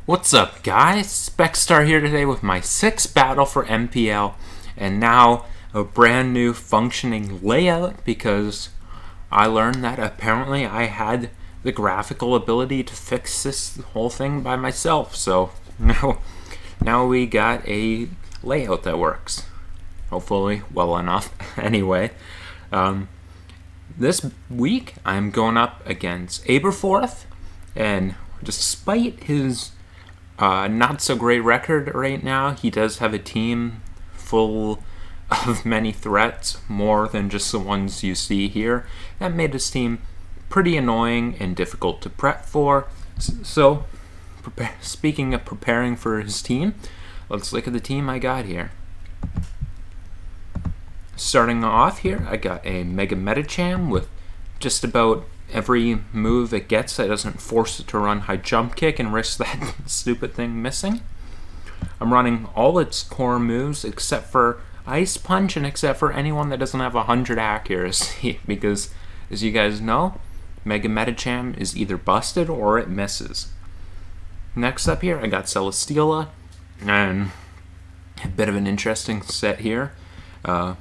What's up, guys? Specstar here today with my 6th battle for NPL, and now a brand new functioning layout because I learned that apparently I had the graphical ability to fix this whole thing by myself. So now we got a layout that works. Hopefully well enough. Anyway, this week I'm going up against Aberforth, and despite his not so great record right now, he does have a team full of many threats, more than just the ones you see here. That made his team pretty annoying and difficult to prep for. So, speaking of preparing for his team, let's look at the team I got here. Starting off here, I got a Mega Medicham with just about every move it gets that doesn't force it to run high jump kick and risk that stupid thing missing. I'm running all its core moves except for Ice Punch and except for anyone that doesn't have 100 accuracy because, as you guys know, Mega Medicham is either busted or it misses. Next up here, I got Celesteela, and a bit of an interesting set here.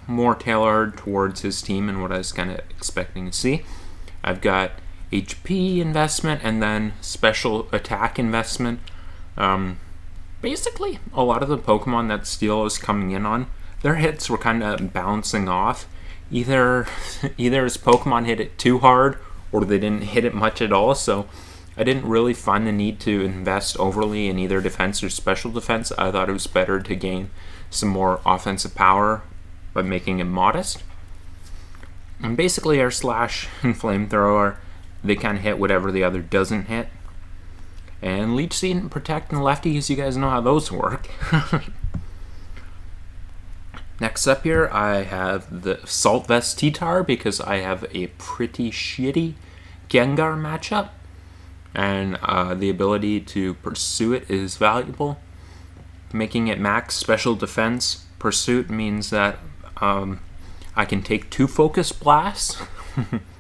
More tailored towards his team and what I was kind of expecting to see. I've got HP investment and then special attack investment. Basically, a lot of the Pokemon that Steel is coming in on, their hits were kind of bouncing off. Either his Pokemon hit it too hard or they didn't hit it much at all, so I didn't really find the need to invest overly in either defense or special defense. I thought it was better to gain some more offensive power by making it modest. And basically, our Slash and Flamethrower, they kind of hit whatever the other doesn't hit. And Leech Seed and Protect and Lefties, you guys know how those work. Next up here, I have the Assault Vest T-Tar because I have a pretty shitty Gengar matchup. And the ability to pursue it is valuable. Making it max special defense pursuit means that I can take 2 Focus Blasts.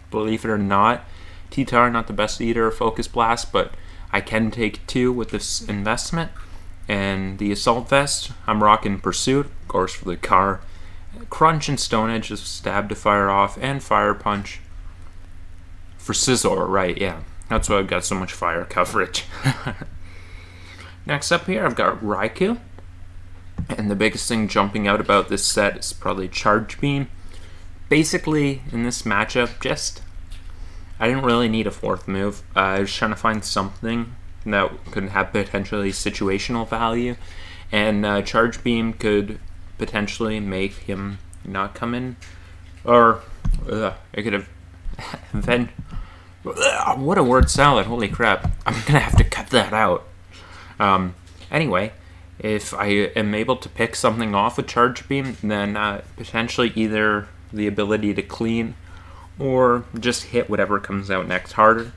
Believe it or not, T-Tar not the best eater of Focus Blast, but I can take 2 with this investment. And the Assault Vest, I'm rocking Pursuit, of course, for the car. Crunch and Stone Edge is Stab to fire off, and Fire Punch for Scizor, right, yeah. That's why I've got so much fire coverage. Next up here, I've got Raikou. And the biggest thing jumping out about this set is probably Charge Beam. Basically, in this matchup, I didn't really need a 4th move. I was trying to find something that could have potentially situational value. And Charge Beam could potentially make him not come in. Or, I could have... what a word salad, holy crap. I'm going to have to cut that out. Anyway, if I am able to pick something off with Charge Beam, then potentially either the ability to clean or just hit whatever comes out next harder.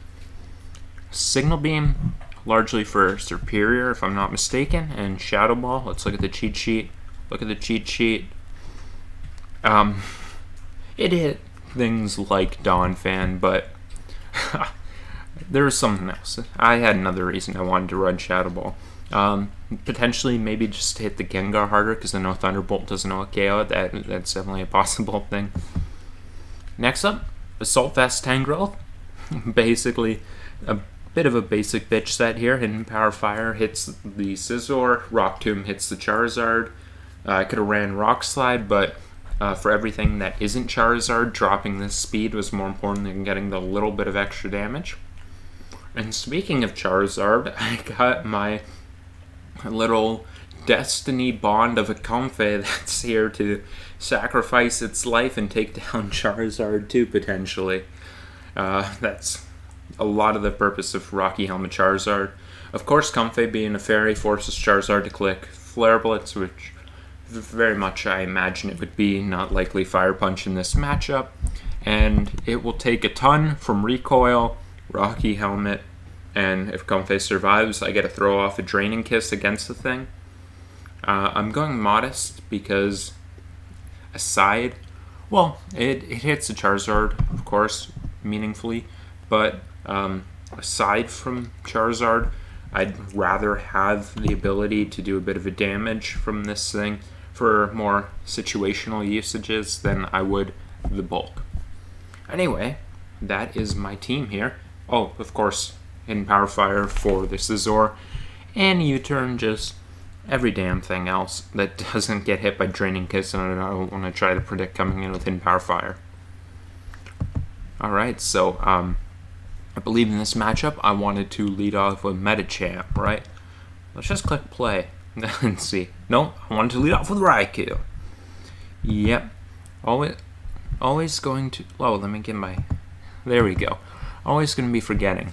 Signal Beam, largely for Superior if I'm not mistaken, and Shadow Ball. Let's look at the cheat sheet. Look at the cheat sheet. It hit things like Donphan, but there's something else. I had another reason I wanted to run Shadow Ball. Potentially maybe just hit the Gengar harder because I know Thunderbolt doesn't know a KO. That's definitely a possible thing. Next up, Assault Vest Tangrowth. Basically a bit of a basic bitch set here. Hidden Power Fire hits the Scizor, Rock Tomb hits the Charizard. I could have ran Rock Slide, but for everything that isn't Charizard, dropping this speed was more important than getting the little bit of extra damage. And speaking of Charizard, I got my little destiny bond of a Comfey that's here to sacrifice its life and take down Charizard too, potentially. That's a lot of the purpose of Rocky Helmet Charizard. Of course, Comfey being a fairy forces Charizard to click Flare Blitz, which very much I imagine it would be, not likely Fire Punch in this matchup. And it will take a ton from Recoil, Rocky Helmet, and if Comfey survives, I get to throw off a Draining Kiss against the thing. I'm going modest because aside, well, it hits the Charizard, of course, meaningfully, but aside from Charizard, I'd rather have the ability to do a bit of a damage from this thing for more situational usages than I would the bulk. Anyway, that is my team here. Oh, of course, hidden power fire for the Scizor, and U-turn, just every damn thing else that doesn't get hit by Draining Kiss, and I don't want to try to predict coming in with hidden power fire. Alright, so I believe in this matchup I wanted to lead off with Medicham, right? Let's just click play and see. No, I wanted to lead off with Raikou. Yep. Always going to... Oh, let me get my... There we go. Always going to be forgetting.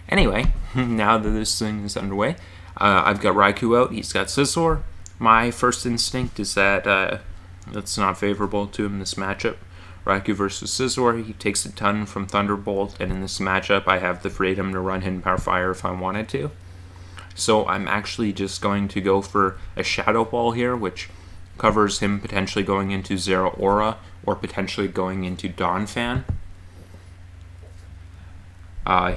Anyway, now that this thing is underway, I've got Raikou out. He's got Scizor. My first instinct is that that's not favorable to him in this matchup. Raikou versus Scizor, he takes a ton from Thunderbolt, and in this matchup I have the freedom to run Hidden Power Fire if I wanted to. So I'm actually just going to go for a Shadow Ball here, which covers him potentially going into Zeraora or potentially going into Donphan.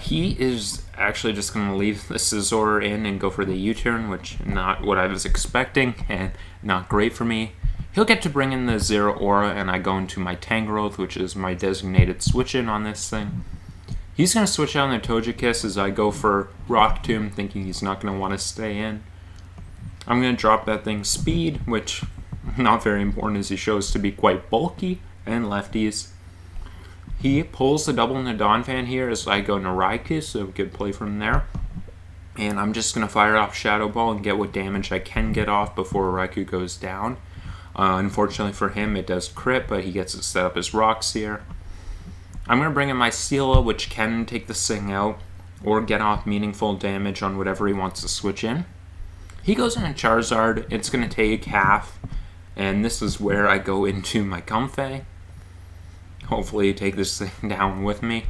He is actually just going to leave the Scizor in and go for the U-turn, which not what I was expecting and not great for me. He'll get to bring in the Zeraora, and I go into my Tangrowth, which is my designated switch-in on this thing. He's going to switch out on the Togekiss as I go for Rock Tomb, thinking he's not going to want to stay in. I'm going to drop that thing's speed, which not very important as he shows to be quite bulky, and lefties. He pulls the double into Donphan here as I go into Raikou, so good play from there. And I'm just going to fire off Shadow Ball and get what damage I can get off before Raikou goes down. Unfortunately for him, it does crit, but he gets to set up his rocks here. I'm going to bring in my Seala, which can take this thing out or get off meaningful damage on whatever he wants to switch in. He goes into Charizard. It's going to take half, and this is where I go into my Comfey. Hopefully take this thing down with me.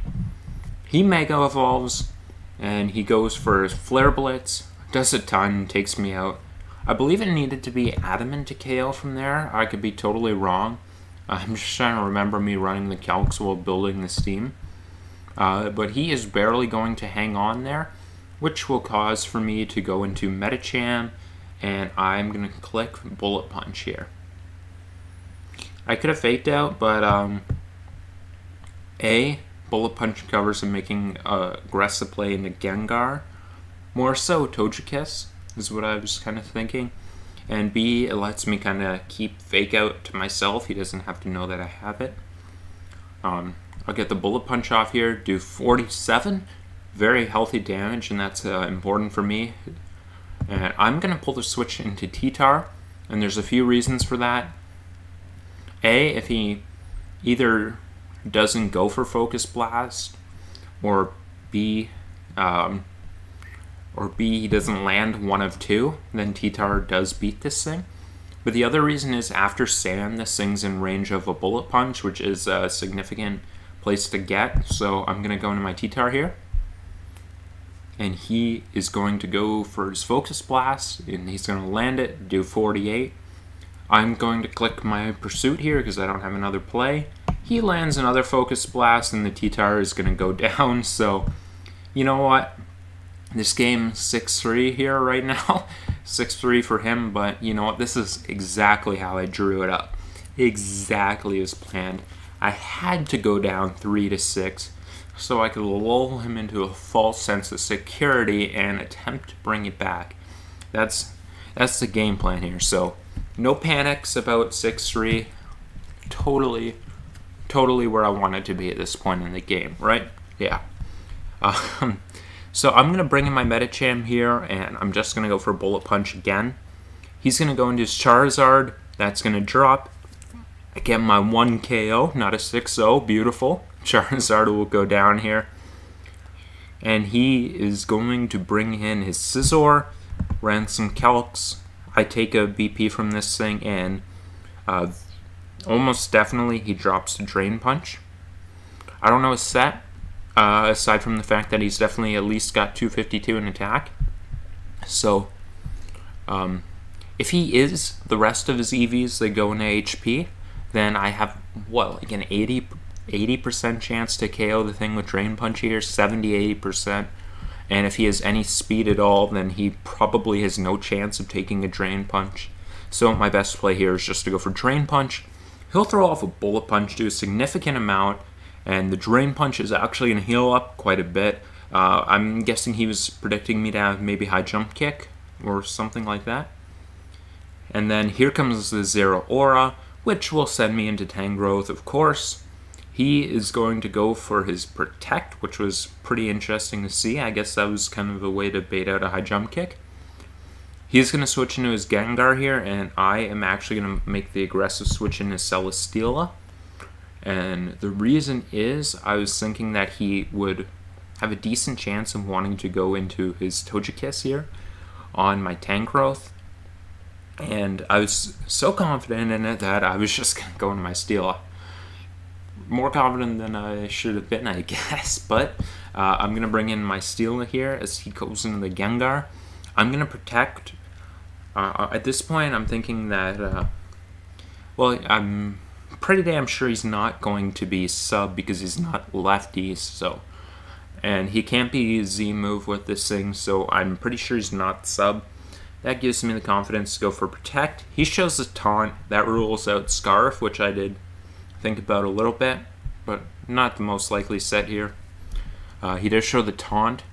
He Mega Evolves, and he goes for his Flare Blitz. Does a ton, takes me out. I believe it needed to be Adamant to KO from there. I could be totally wrong. I'm just trying to remember me running the calcs while building this team. But he is barely going to hang on there, which will cause for me to go into Medicham, and I'm going to click Bullet Punch here. I could have faked out, but Bullet Punch covers him making aggressive play into Gengar. More so Togekiss is what I was kind of thinking. And B, it lets me kind of keep Fake Out to myself. He doesn't have to know that I have it. I'll get the Bullet Punch off here, do 47. Very healthy damage, and that's important for me. And I'm going to pull the switch into T-Tar, and there's a few reasons for that. A, if he either doesn't go for Focus Blast, or B, he doesn't land one of two, then T-Tar does beat this thing. But the other reason is after Sand, this thing's in range of a Bullet Punch, which is a significant place to get. So I'm going to go into my T-Tar here. And he is going to go for his Focus Blast, and he's going to land it, do 48. I'm going to click my Pursuit here because I don't have another play. He lands another Focus Blast, and the T-Tar is going to go down. So, you know what? This game 6-3 here right now. 6-3 for him, but you know what? This is exactly how I drew it up. Exactly as planned. I had to go down 3-6 so I could lull him into a false sense of security and attempt to bring it back. That's the game plan here. So no panics about 6-3. Totally where I wanted to be at this point in the game, right? Yeah. So I'm going to bring in my Medicham here, and I'm just going to go for Bullet Punch again. He's going to go into his Charizard. That's going to drop. I get my 1 KO, not a 6-0. Beautiful. Charizard will go down here. And he is going to bring in his Scizor, Ransom Calcs. I take a BP from this thing, and almost definitely he drops to Drain Punch. I don't know his set. Aside from the fact that he's definitely at least got 252 in attack. So, if he is the rest of his EVs that go into HP, then I have, like an 80% chance to KO the thing with Drain Punch here, 70-80%. And if he has any speed at all, then he probably has no chance of taking a Drain Punch. So my best play here is just to go for Drain Punch. He'll throw off a Bullet Punch to a significant amount, and the Drain Punch is actually going to heal up quite a bit. I'm guessing he was predicting me to have maybe High Jump Kick or something like that. And then here comes the Zero Aura, which will send me into Tangrowth, of course. He is going to go for his Protect, which was pretty interesting to see. I guess that was kind of a way to bait out a High Jump Kick. He's going to switch into his Gengar here, and I am actually going to make the aggressive switch into Celesteela. And the reason is I was thinking that he would have a decent chance of wanting to go into his Togekiss here on my Tangrowth. And I was so confident in it that I was just going to go into my Steela. More confident than I should have been, I guess. But I'm going to bring in my Steela here as he goes into the Gengar. I'm going to Protect. At this point, I'm thinking that, I'm pretty damn sure he's not going to be sub because he's not lefty, so. And he can't be Z-move with this thing, so I'm pretty sure he's not sub. That gives me the confidence to go for Protect. He shows the Taunt. That rules out Scarf, which I did think about a little bit, but not the most likely set here. He does show the Taunt.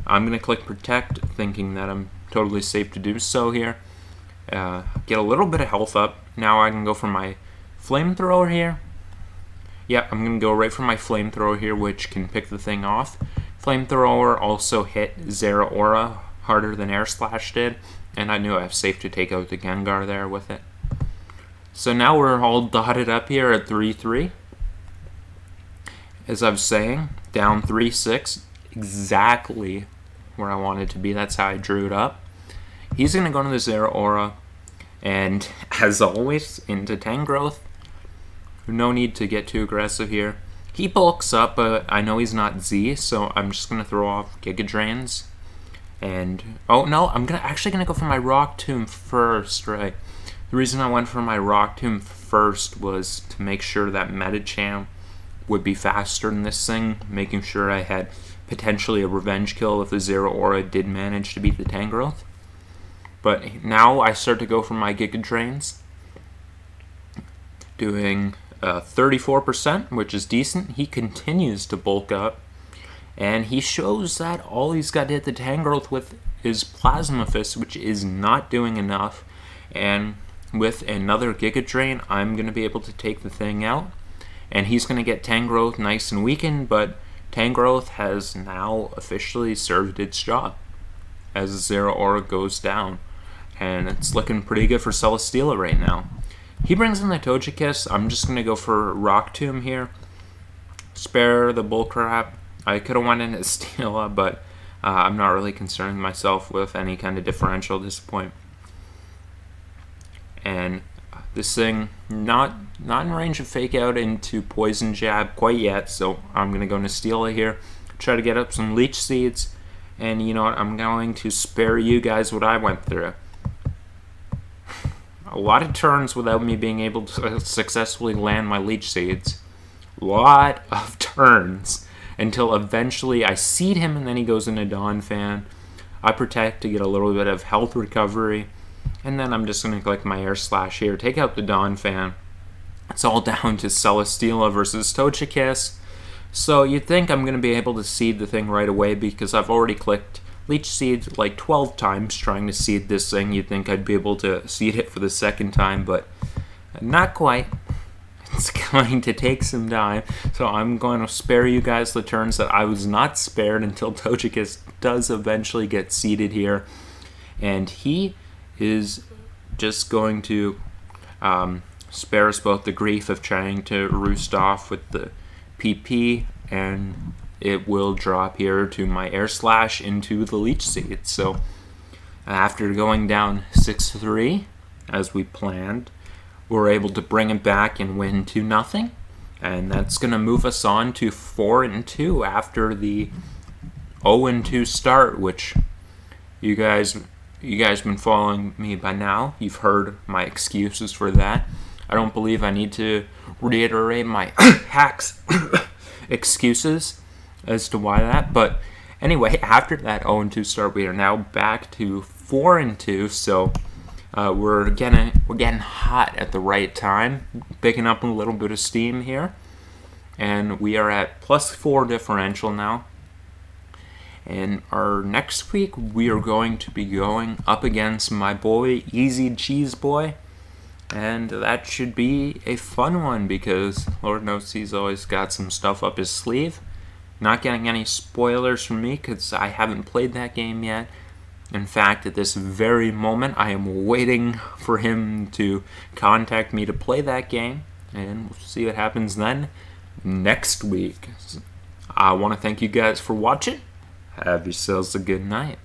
I'm going to click Protect, thinking that I'm totally safe to do so here. Get a little bit of health up. Now I can go for my Flamethrower here. Yeah, I'm going to go right for my Flamethrower here, which can pick the thing off. Flamethrower also hit Zero Aura harder than Air Slash did, and I knew I was safe to take out the Gengar there with it. So now we're all dotted up here at 3-3. As I was saying, down 3-6, exactly where I wanted to be. That's how I drew it up. He's going to go into the Zero Aura, and as always, into Tangrowth. No need to get too aggressive here. He bulks up, but I know he's not Z, so I'm just going to throw off Giga Drains. And, oh no, I'm actually going to go for my Rock Tomb first, right? The reason I went for my Rock Tomb first was to make sure that Medicham would be faster than this thing, making sure I had potentially a revenge kill if the Zero Aura did manage to beat the Tangrowth. But now I start to go for my Giga Drains, doing 34%, which is decent. He continues to bulk up, and he shows that all he's got to hit the Tangrowth with is Plasma Fist, which is not doing enough. And with another Giga Drain, I'm going to be able to take the thing out, and he's going to get Tangrowth nice and weakened, but Tangrowth has now officially served its job as Zero Aura goes down, and it's looking pretty good for Celesteela right now. He brings in the Togekiss. I'm just going to go for Rock Tomb here. Spare the bullcrap. I could have went into Steela, but I'm not really concerning myself with any kind of differential at this point. And this thing, not in range of Fake Out into Poison Jab quite yet, so I'm going to go into Steela here. Try to get up some Leech Seeds. And you know what? I'm going to spare you guys what I went through. A lot of turns without me being able to successfully land my Leech Seeds. Lot of turns until eventually I seed him and then he goes into Dawn Fan. I Protect to get a little bit of health recovery. And then I'm just going to click my Air Slash here, take out the Dawn Fan. It's all down to Celesteela versus Togekiss. So you'd think I'm going to be able to seed the thing right away because I've already clicked Leech Seed like 12 times trying to seed this thing. You'd think I'd be able to seed it for the second time, but not quite. It's going to take some time. So I'm going to spare you guys the turns that I was not spared until Togekiss does eventually get seeded here. And he is just going to spare us both the grief of trying to roost off with the PP, and it will drop here to my Air Slash into the Leech Seed. So after going down 6-3, as we planned, we're able to bring it back and win 2-0. And that's going to move us on to 4-2 after the 0-2 start, which you guys been following me by now. You've heard my excuses for that. I don't believe I need to reiterate my hacks excuses as to why that, but Anyway, after that 0-2 start, we are now back to 4-2. So we're getting hot at the right time, picking up a little bit of steam here, and we are at +4 differential now. And our next week, we are going to be going up against my boy, Easy Cheese Boy. And that should be a fun one because Lord knows he's always got some stuff up his sleeve. Not getting any spoilers from me because I haven't played that game yet. In fact, at this very moment, I am waiting for him to contact me to play that game. And we'll see what happens then next week. I want to thank you guys for watching. Have yourselves a good night.